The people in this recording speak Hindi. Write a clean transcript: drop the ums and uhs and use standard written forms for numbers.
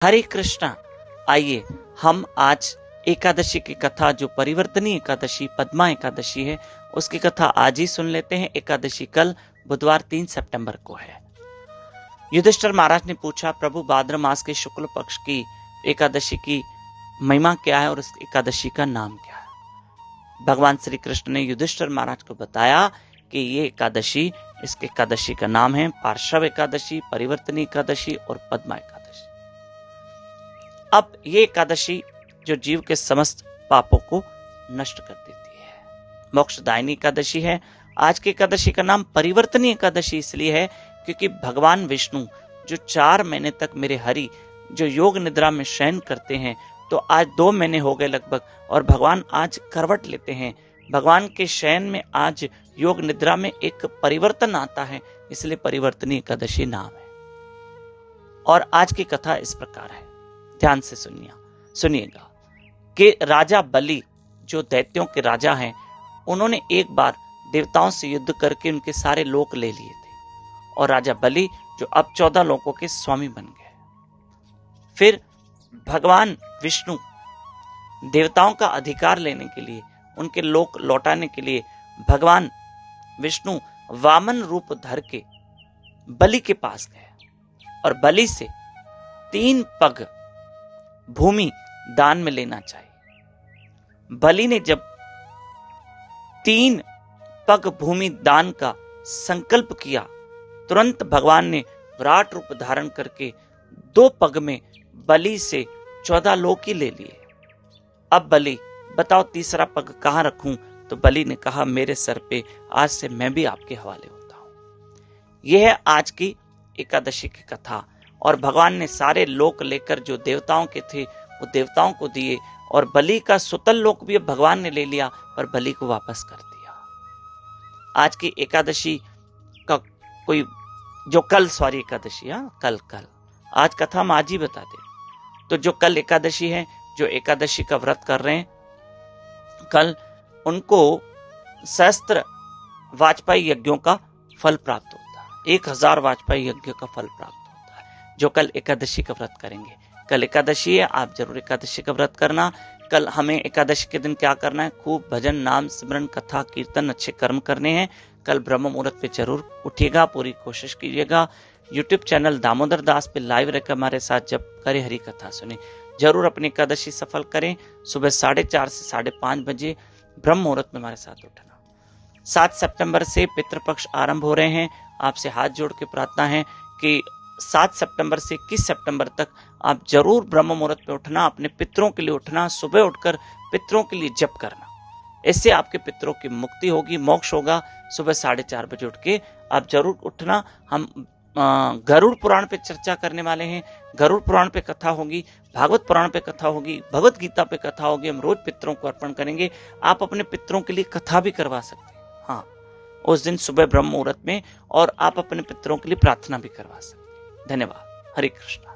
हरे कृष्णा। आइए हम आज एकादशी की कथा, जो परिवर्तनीय एकादशी पद्मा एकादशी है, उसकी कथा आज ही सुन लेते हैं। एकादशी कल बुधवार 3 सितंबर को है। युधिष्ठिर महाराज ने पूछा, प्रभु भाद्र मास के शुक्ल पक्ष की एकादशी की महिमा क्या है और उस एकादशी का नाम क्या है। भगवान श्री कृष्ण ने युधिष्ठिर महाराज को बताया कि ये एकादशी, इस एकादशी का नाम है पार्श्व एकादशी, परिवर्तनीय एकादशी और पद्मा एकादशी। अब ये एकादशी जो जीव के समस्त पापों को नष्ट कर देती है, मोक्षदायिनी एकादशी है। आज की एकादशी का नाम परिवर्तनीय एकादशी इसलिए है क्योंकि भगवान विष्णु जो 4 महीने तक मेरे हरि जो योग निद्रा में शयन करते हैं, तो आज 2 महीने हो गए लगभग, और भगवान आज करवट लेते हैं। भगवान के शयन में आज योग निद्रा में एक परिवर्तन आता है, इसलिए परिवर्तनीय एकादशी नाम है। और आज की कथा इस प्रकार है, ध्यान से सुनिएगा कि राजा बलि जो दैत्यों के राजा हैं, उन्होंने एक बार देवताओं से युद्ध करके उनके सारे लोक ले लिए थे, और राजा बलि जो अब 14 लोकों के स्वामी बन गए। फिर भगवान विष्णु देवताओं का अधिकार लेने के लिए, उनके लोक लौटाने के लिए, भगवान विष्णु वामन रूप धर के बलि के पास गए और बलि से 3 पग भूमि दान में लेना चाहिए। बलि ने जब 3 पग भूमि दान का संकल्प किया, तुरंत भगवान ने विराट रूप धारण करके 2 पग में बलि से 14 लोक ही ले लिए। अब बलि बताओ तीसरा पग कहां रखूं? तो बलि ने कहा, मेरे सर पे आज से मैं भी आपके हवाले होता हूं। यह है आज की एकादशी की कथा। और भगवान ने सारे लोक लेकर जो देवताओं के थे वो देवताओं को दिए, और बलि का सुतल लोक भी भगवान ने ले लिया पर बलि को वापस कर दिया। आज की एकादशी का कोई जो कल एकादशी, कल आज कथा हम आज ही बता दें। तो जो कल एकादशी है, जो एकादशी का व्रत कर रहे हैं कल, उनको सहस्त्र वाजपेयी यज्ञों का फल प्राप्त होता है। 1000 वाजपेयी यज्ञ का फल प्राप्त होता है जो कल एकादशी का व्रत करेंगे। कल एकादशी है, आप जरूर एकादशी का व्रत करना। कल हमें एकादशी के दिन क्या करना है? खूब भजन, नाम, सिमरन, कथा, कीर्तन, अच्छे कर्म करने हैं। कल ब्रह्म मुहूर्त पे जरूर उठिएगा, पूरी कोशिश कीजिएगा। यूट्यूब चैनल दामोदर दास पे लाइव रहकर हमारे साथ जब करे हरि कथा सुने, जरूर अपनी एकादशी सफल करें। सुबह 4:30 से 5:30 बजे ब्रह्म मुहूर्त में हमारे साथ उठना। 7 सितंबर से पितृपक्ष आरंभ हो रहे हैं। आपसे हाथ जोड़ के प्रार्थना है कि 7 सितंबर से 21 सितंबर तक आप जरूर ब्रह्म मुहूर्त पे उठना, अपने पितरों के लिए उठना, सुबह उठकर पितरों के लिए जप करना। इससे आपके पितरों की मुक्ति होगी, मोक्ष होगा। सुबह 4:30 बजे उठ के आप जरूर उठना। हम गरुड़ पुराण पे चर्चा करने वाले हैं। गरुड़ पुराण पे कथा होगी, भागवत पुराण पे कथा होगी, भगवत गीता पे कथा होगी। हम रोज पितरों को अर्पण करेंगे। आप अपने पितरों के लिए कथा भी करवा सकते हैं, हाँ, उस दिन सुबह ब्रह्म मुहूर्त में, और आप अपने पितरों के लिए प्रार्थना भी करवा सकते हैं। धन्यवाद। हरे कृष्ण।